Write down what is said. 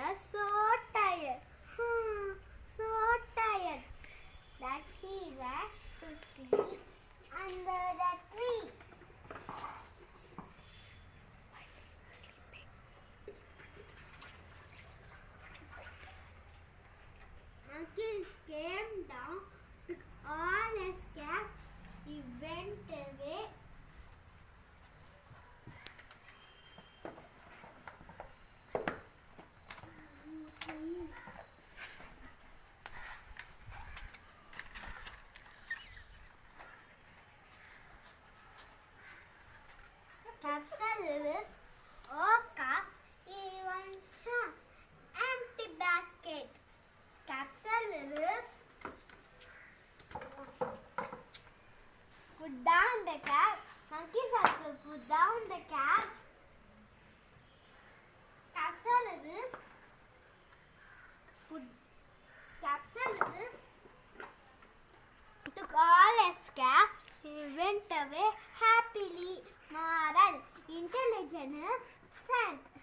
was so tired, so tired that he went to sleep under the tree. Monkey came down, took all his cap, he went away. Capsules woke up even empty basket. Capsules put down the cap. Monkey Circle put down the cap. Capsules took all his cap. He went away happily. Moral: intelligence is strength.